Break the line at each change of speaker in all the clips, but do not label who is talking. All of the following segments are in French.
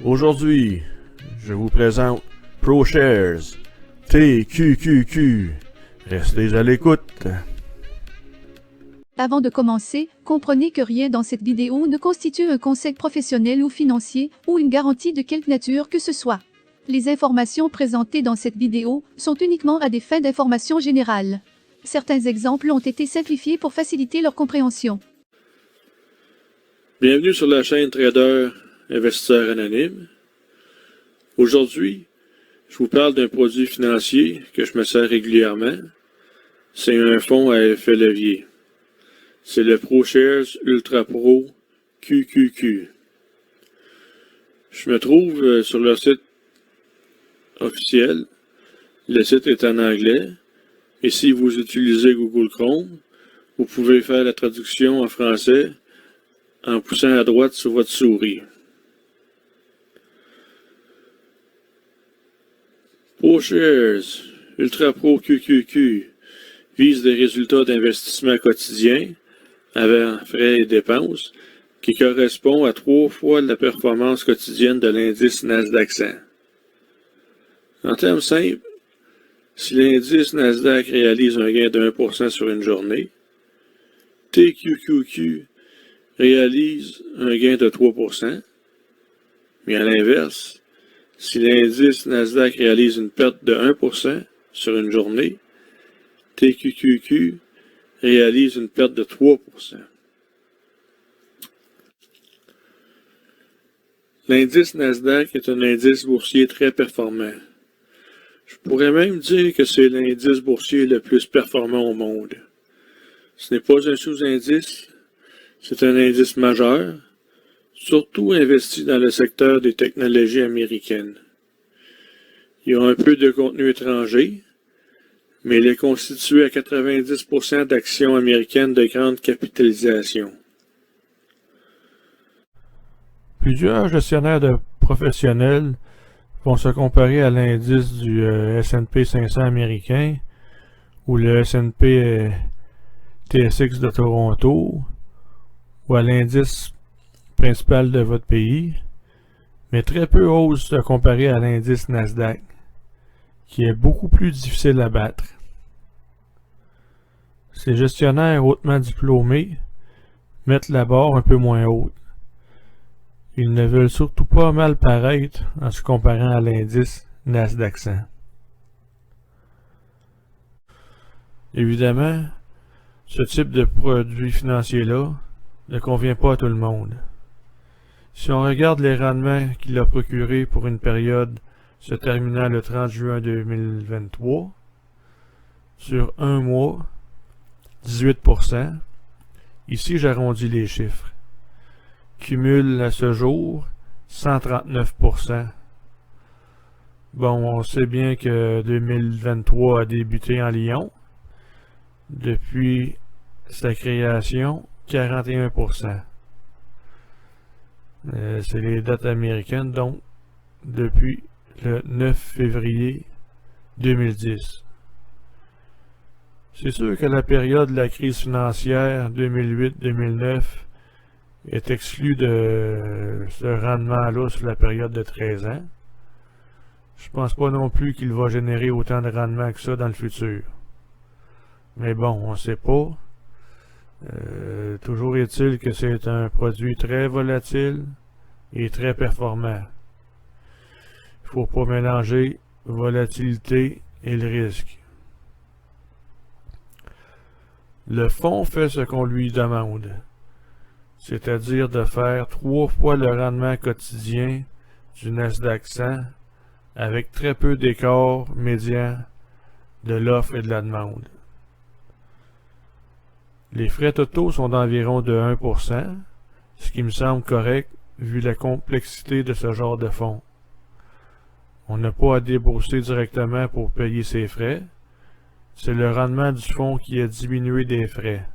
Aujourd'hui, je vous présente ProShares TQQQ. Restez à l'écoute.
Avant de commencer, comprenez que rien dans cette vidéo ne constitue un conseil professionnel ou financier, ou une garantie de quelque nature que ce soit. Les informations présentées dans cette vidéo sont uniquement à des fins d'information générale. Certains exemples ont été simplifiés pour faciliter leur compréhension.
Bienvenue sur la chaîne Trader Investisseur Anonyme. Aujourd'hui, je vous parle d'un produit financier que je me sers régulièrement. C'est un fonds à effet levier. C'est le ProShares Ultra Pro QQQ. Je me trouve sur leur site officiel. Le site est en anglais. Et si vous utilisez Google Chrome, vous pouvez faire la traduction en français en poussant à droite sur votre souris. ProShares Ultra Pro QQQ vise des résultats d'investissement quotidiens avant frais et dépenses qui correspondent à 3 fois la performance quotidienne de l'indice Nasdaq 100. En termes simples, si l'indice Nasdaq réalise un gain de 1% sur une journée, TQQQ réalise un gain de 3%, mais à l'inverse, si l'indice Nasdaq réalise une perte de 1% sur une journée, TQQQ réalise une perte de 3%. L'indice Nasdaq est un indice boursier très performant. Je pourrais même dire que c'est l'indice boursier le plus performant au monde. Ce n'est pas un sous-indice, c'est un indice majeur, surtout investi dans le secteur des technologies américaines. Il y a un peu de contenu étranger, mais il est constitué à 90% d'actions américaines de grande capitalisation.
Plusieurs gestionnaires professionnels vont se comparer à l'indice du S&P 500 américain ou le S&P TSX de Toronto ou à l'indice principal de votre pays, mais très peu osent se comparer à l'indice Nasdaq, qui est beaucoup plus difficile à battre. Ces gestionnaires hautement diplômés mettent la barre un peu moins haute. Ils ne veulent surtout pas mal paraître en se comparant à l'indice Nasdaq 100. Évidemment, ce type de produit financier-là ne convient pas à tout le monde. Si on regarde les rendements qu'il a procurés pour une période se terminant le 30 juin 2023, sur un mois, 18%, ici j'arrondis les chiffres, cumule à ce jour 139%. Bon, on sait bien que 2023 a débuté en Lyon. Depuis sa création, 41%. C'est les dates américaines, donc depuis le 9 février 2010. C'est sûr que la période de la crise financière 2008-2009 est exclue de ce rendement-là sur la période de 13 ans. Je pense pas non plus qu'il va générer autant de rendement que ça dans le futur. Mais bon, on ne sait pas. Toujours est-il que c'est un produit très volatile et très performant. Il ne faut pas mélanger volatilité et le risque. Le fonds fait ce qu'on lui demande, c'est-à-dire de faire 3 fois le rendement quotidien du Nasdaq 100 avec très peu d'écart médian de l'offre et de la demande. Les frais totaux sont d'environ de 1%, ce qui me semble correct vu la complexité de ce genre de fonds. On n'a pas à débourser directement pour payer ses frais. C'est le rendement du fonds qui a diminué des frais.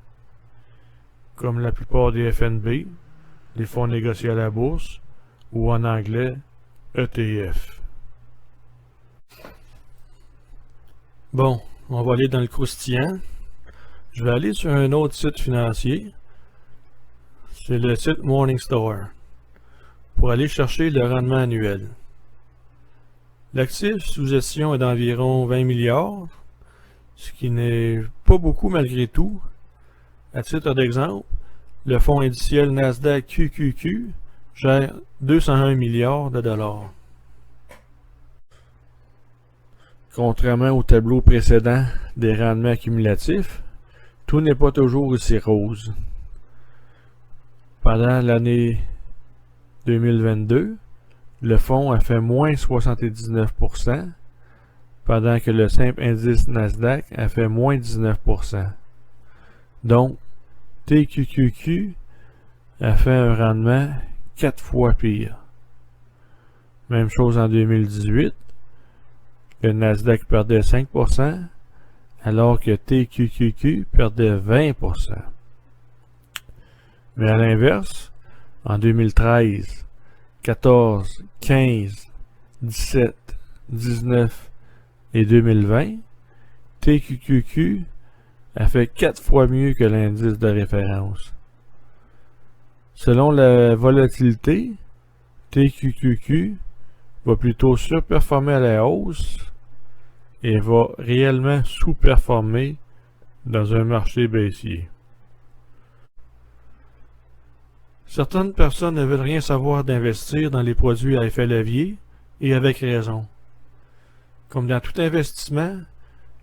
Comme la plupart des FNB, les fonds négociés à la bourse, ou en anglais, ETF. Bon, on va aller dans le croustillant. Je vais aller sur un autre site financier. C'est le site Morningstar. pour aller chercher le rendement annuel. L'actif sous gestion est d'environ 20 milliards, ce qui n'est pas beaucoup malgré tout. À titre d'exemple, le fonds indiciel Nasdaq QQQ gère 201 milliards de dollars.
Contrairement au tableau précédent des rendements cumulatifs, tout n'est pas toujours aussi rose. Pendant l'année 2022, le fonds a fait moins 79%, pendant que le simple indice Nasdaq a fait moins 19%. Donc, TQQQ a fait un rendement 4 fois pire. Même chose en 2018, le Nasdaq perdait 5%, alors que TQQQ perdait 20%. Mais à l'inverse, en 2013, 14, 15, 17, 19 et 2020, TQQQ a fait 4 fois mieux que l'indice de référence. Selon la volatilité, TQQQ va plutôt surperformer à la hausse et va réellement sous-performer dans un marché baissier. Certaines personnes ne veulent rien savoir d'investir dans les produits à effet levier, et avec raison. Comme dans tout investissement,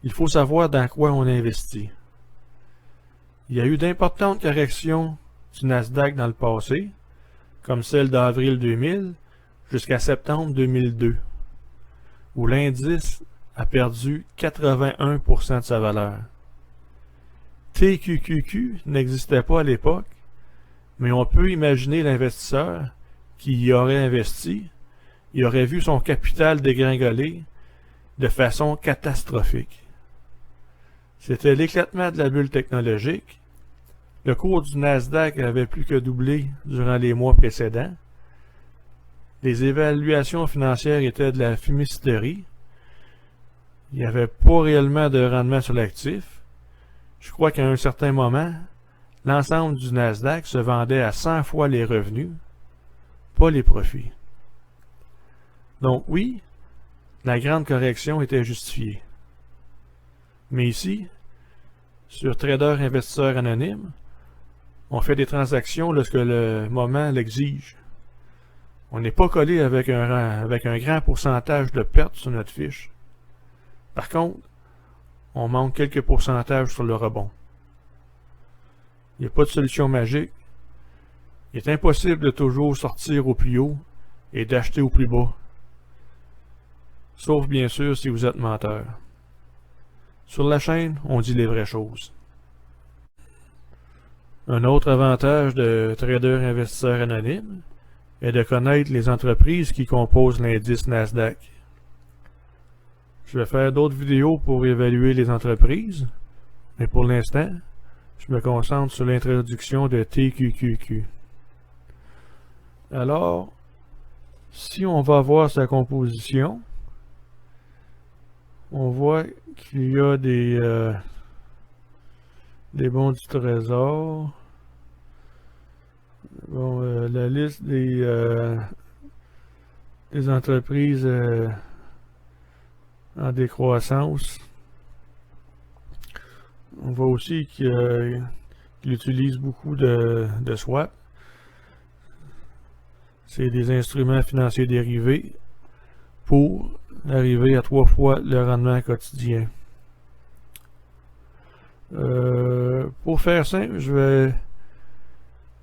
il faut savoir dans quoi on investit. Il y a eu d'importantes corrections du Nasdaq dans le passé, comme celle d'avril 2000 jusqu'à septembre 2002, où l'indice a perdu 81% de sa valeur. TQQQ n'existait pas à l'époque, mais on peut imaginer l'investisseur qui y aurait investi, il aurait vu son capital dégringoler de façon catastrophique. C'était l'éclatement de la bulle technologique. Le cours du Nasdaq avait plus que doublé durant les mois précédents. Les évaluations financières étaient de la fumisterie. Il n'y avait pas réellement de rendement sur l'actif. Je crois qu'à un certain moment, l'ensemble du Nasdaq se vendait à 100 fois les revenus, pas les profits. Donc oui, la grande correction était justifiée. Mais ici, sur Trader Investisseur Anonyme, on fait des transactions lorsque le moment l'exige. On n'est pas collé avec un grand pourcentage de pertes sur notre fiche. Par contre, on manque quelques pourcentages sur le rebond. Il n'y a pas de solution magique. Il est impossible de toujours sortir au plus haut et d'acheter au plus bas. Sauf bien sûr si vous êtes menteur. Sur la chaîne, on dit les vraies choses. Un autre avantage de Trader Investisseur Anonyme est de connaître les entreprises qui composent l'indice Nasdaq. Je vais faire d'autres vidéos pour évaluer les entreprises, mais pour l'instant, je me concentre sur l'introduction de TQQQ. Alors, si on va voir sa composition, on voit qu'il y a des bons du trésor. Bon, la liste des entreprises en décroissance. On voit aussi qu'il utilise beaucoup de swap. C'est des instruments financiers dérivés pour arriver à 3 fois le rendement quotidien. Pour faire simple, je vais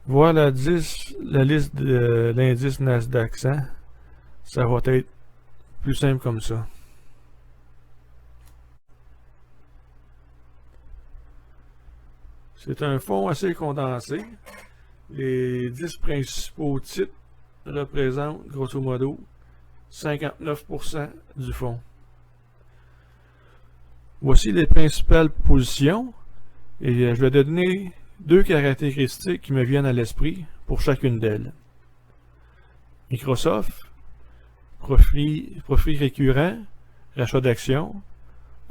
voir la liste de l'indice Nasdaq 100. Ça va être plus simple comme ça. C'est un fonds assez condensé. Les 10 principaux titres représentent, grosso modo, 59% du fonds. Voici les principales positions et je vais donner 2 caractéristiques qui me viennent à l'esprit pour chacune d'elles. Microsoft, profit récurrent, rachat d'actions.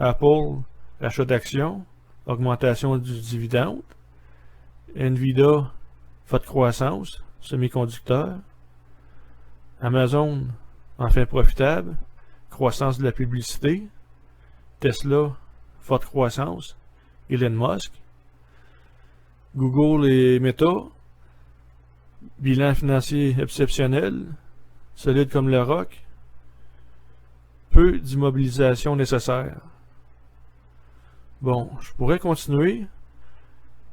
Apple, rachat d'actions, augmentation du dividende. Nvidia, forte croissance, semi-conducteur. Amazon, enfin profitable, croissance de la publicité, Tesla, forte croissance, Elon Musk, Google et Meta, bilan financier exceptionnel, solide comme le roc, peu d'immobilisation nécessaire. Bon, je pourrais continuer,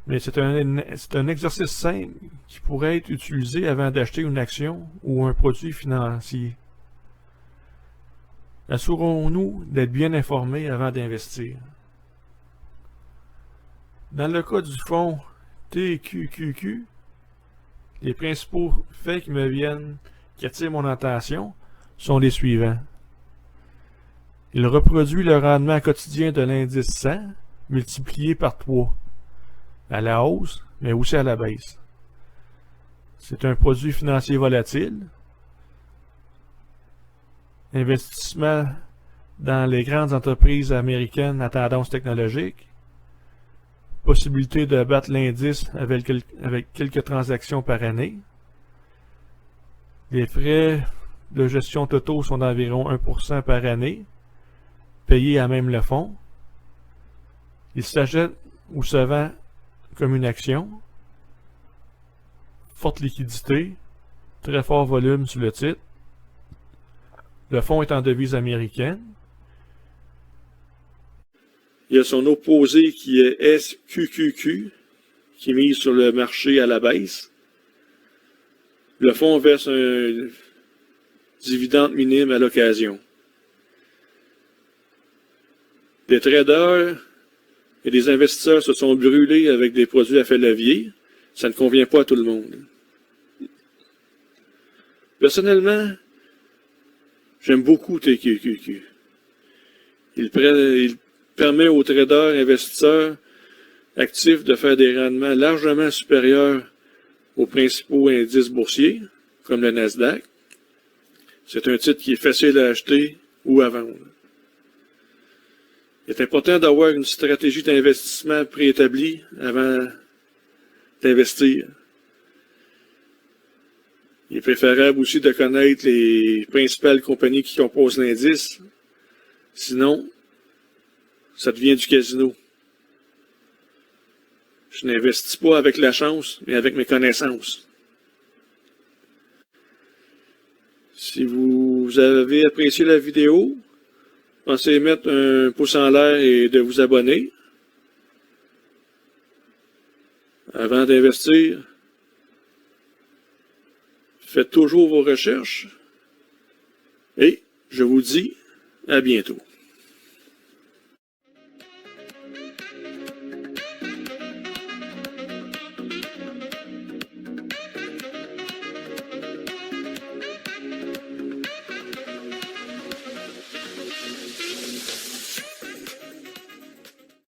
mais c'est un exercice simple qui pourrait être utilisé avant d'acheter une action ou un produit financier. Assurons-nous d'être bien informés avant d'investir. Dans le cas du fonds TQQQ, les principaux faits qui attirent mon attention sont les suivants. Il reproduit le rendement quotidien de l'indice 100 multiplié par 3, à la hausse, mais aussi à la baisse. C'est un produit financier volatile. Investissement dans les grandes entreprises américaines à tendance technologique. Possibilité de battre l'indice avec quelques transactions par année. Les frais de gestion totaux sont d'environ 1% par année, payés à même le fonds. Il s'achète ou se vend comme une action. Forte liquidité, très fort volume sur le titre. Le fonds est en devise américaine.
Il y a son opposé qui est SQQQ, qui mise sur le marché à la baisse. Le fonds verse un dividende minime à l'occasion. Des traders et des investisseurs se sont brûlés avec des produits à effet levier. Ça ne convient pas à tout le monde. Personnellement, j'aime beaucoup TQQQ. Il permet aux traders investisseurs actifs de faire des rendements largement supérieurs aux principaux indices boursiers, comme le Nasdaq. C'est un titre qui est facile à acheter ou à vendre. Il est important d'avoir une stratégie d'investissement préétablie avant d'investir. Il est préférable aussi de connaître les principales compagnies qui composent l'indice. Sinon, ça devient du casino. Je n'investis pas avec la chance, mais avec mes connaissances. Si vous avez apprécié la vidéo, pensez mettre un pouce en l'air et de vous abonner. Avant d'investir, faites toujours vos recherches et je vous dis à bientôt.